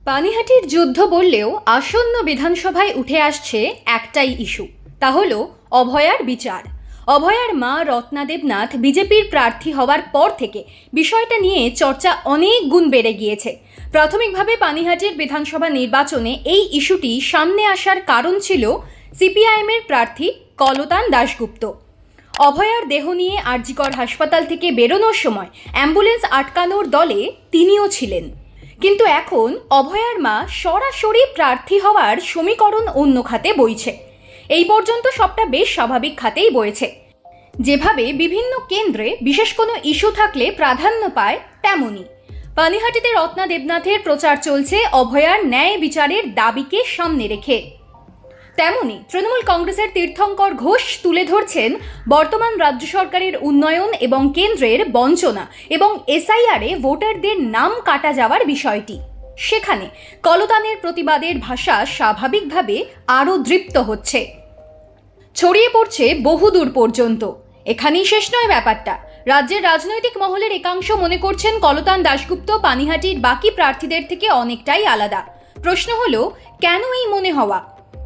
পানিহাটির যুদ্ধ বললেও আসন্ন বিধানসভায় উঠে আসছে একটাই ইস্যু, তা হলো অভয়ার বিচার। অভয়ার মা রত্না দেবনাথ বিজেপির প্রার্থী হওয়ার পর থেকে বিষয়টা নিয়ে চর্চা অনেক গুণ বেড়ে গিয়েছে। প্রাথমিকভাবে পানিহাটির বিধানসভা নির্বাচনে এই ইস্যুটি সামনে আসার কারণ ছিল সিপিআইএমের প্রার্থী কলতান দাশগুপ্ত। অভয়ার দেহ নিয়ে আরজিকর হাসপাতাল থেকে বেরোনোর সময় অ্যাম্বুলেন্স আটকানোর দলে তিনিও ছিলেন। কিন্তু এখন অভয়ার মা সরাসরি প্রার্থী হওয়ার সমীকরণ অন্য খাতে বইছে। এই পর্যন্ত সবটা বেশ স্বাভাবিক খাতেই বয়েছে। যেভাবে বিভিন্ন কেন্দ্রে বিশেষ কোনো ইস্যু থাকলে প্রাধান্য পায়, তেমনই পানিহাটিতে রত্না দেবনাথের প্রচার চলছে অভয়ার ন্যায় বিচারের দাবিকে সামনে রেখে। তেমনি তৃণমূল কংগ্রেসের তীর্থঙ্কর ঘোষ তুলে ধরছেন বর্তমান রাজ্য সরকারের উন্নয়ন এবং কেন্দ্রের বঞ্চনা এবং এসআইআরে ভোটারদের নাম কাটা যাওয়ার বিষয়টি। সেখানে কলতানের প্রতিবাদের ভাষা স্বাভাবিকভাবে আরও দৃপ্ত হচ্ছে, ছড়িয়ে পড়ছে বহুদূর পর্যন্ত। এখানেই শেষ নয় ব্যাপারটা। রাজ্যের রাজনৈতিক মহলের একাংশ মনে করছেন কলতান দাশগুপ্ত পানিহাটির বাকি প্রার্থীদের থেকে অনেকটাই আলাদা। প্রশ্ন হলো, কেন এই মনে হওয়া?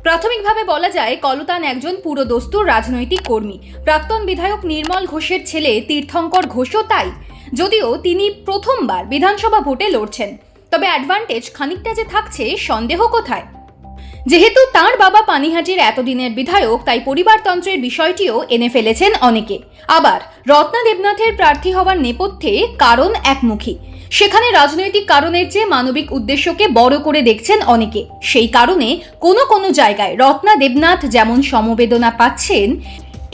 প্রাথমিকভাবে বলা যায়, কলতান একজন পুরোদস্তুর রাজনৈতিক কর্মী। প্রাক্তন বিধায়ক নির্মল ঘোষের ছেলে তীর্থঙ্কর ঘোষও তাই, যদিও তিনি প্রথমবার বিধানসভা ভোটে লড়ছেন। তবে অ্যাডভান্টেজ খানিকটা যে থাকছে, সন্দেহ কোথায়? যেহেতু তার বাবা পানিহাটির এতদিনের বিধায়ক, তাই পরিবারতন্ত্রের বিষয়টিও এনে ফেলেছেন অনেকে। আবার রত্না দেবনাথের প্রার্থী হওয়ার নেপথ্যে কারণ একমুখী। সেখানে রাজনৈতিক কারণের চেয়ে মানবিক উদ্দেশ্যকে বড় করে দেখছেন অনেকে। সেই কারণে কোনো কোনো জায়গায় রত্না দেবনাথ যেমন সমবেদনা পাচ্ছেন,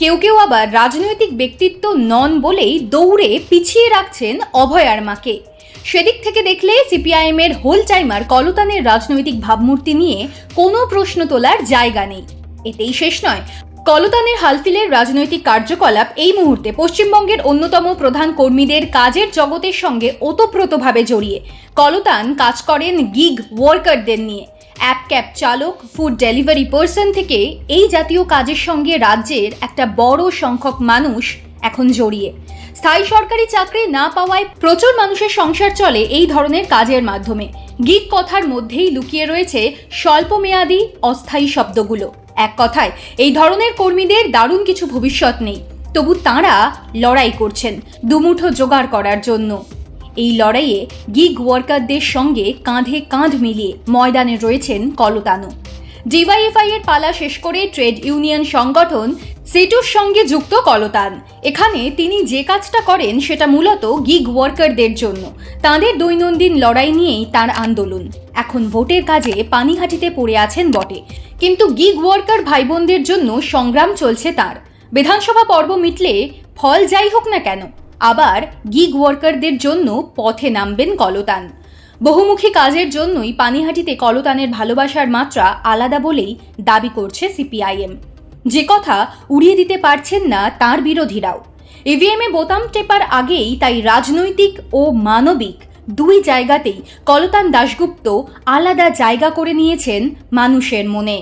কেউ কেউ আবার রাজনৈতিক ব্যক্তিত্ব নন বলেই দৌড়ে পিছিয়ে রাখছেন অভয়ার মাকে। সেদিক থেকে দেখলে সিপিআইএমের হোল টাইমার কলতানের রাজনৈতিক ভাবমূর্তি নিয়ে কোনো প্রশ্ন তোলার জায়গা নেই। এতেই শেষ নয়, কলতানের হালফিলের রাজনৈতিক কার্যকলাপ এই মুহূর্তে পশ্চিমবঙ্গের অন্যতম প্রধান কর্মীদের কাজের জগতের সঙ্গে ওতপ্রোতভাবে জড়িয়ে। কলতান কাজ করেন গিগ ওয়ার্কারদের নিয়ে। অ্যাপ ক্যাব চালক, ফুড ডেলিভারি পার্সন থেকে এই জাতীয় কাজের সঙ্গে রাজ্যের একটা বড় সংখ্যক মানুষ এখন জড়িয়ে। স্থায়ী সরকারি চাকরি না পাওয়ায় প্রচুর মানুষের সংসার চলে এই ধরনের কাজের মাধ্যমে। গিগ কথার মধ্যেই লুকিয়ে রয়েছে স্বল্পমেয়াদী অস্থায়ী শব্দগুলো। এক কথায়, এই ধরনের কর্মীদের দারুণ কিছু ভবিষ্যৎ নেই, তবু তাঁরা লড়াই করছেন দুমুঠো জোগাড় করার জন্য। এই লড়াইয়ে গিগ ওয়ার্কারদের সঙ্গে কাঁধে কাঁধ মিলিয়ে ময়দানে রয়েছেন কলতানও। ডিওয়াইএফআই এর পালা শেষ করে ট্রেড ইউনিয়ন সংগঠন সিটুর সঙ্গে যুক্ত কলতান। এখানে তিনি যে কাজটা করেন সেটা মূলত গিগ ওয়ার্কারদের জন্য। তাঁদের দৈনন্দিন লড়াই নিয়েই তার আন্দোলন। এখন ভোটের কাজে পানিহাটিতে পড়ে আছেন বটে, কিন্তু গিগ ওয়ার্কার ভাই বোনদের জন্য সংগ্রাম চলছে তার। বিধানসভা পর্ব মিটলে ফল যাই হোক না কেন, আবার গিগ ওয়ার্কারদের জন্য পথে নামবেন কলতান। বহুমুখী কাজের জন্যই পানিহাটিতে কলতানের ভালোবাসার মাত্রা আলাদা বলেই দাবি করছে সিপিআইএম। যে কথা উড়িয়ে দিতে পারছেন না তার বিরোধীরাও। ইভিএমে বোতাম টেপার আগেই তাই রাজনৈতিক ও মানবিক দুই জায়গাতেই কলতান দাশগুপ্ত আলাদা জায়গা করে নিয়েছেন মানুষের মনে।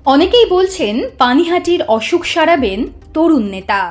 অনেকেই বলছেন পানিহাটির অসুখ সারাবেন তরুণ নেতা।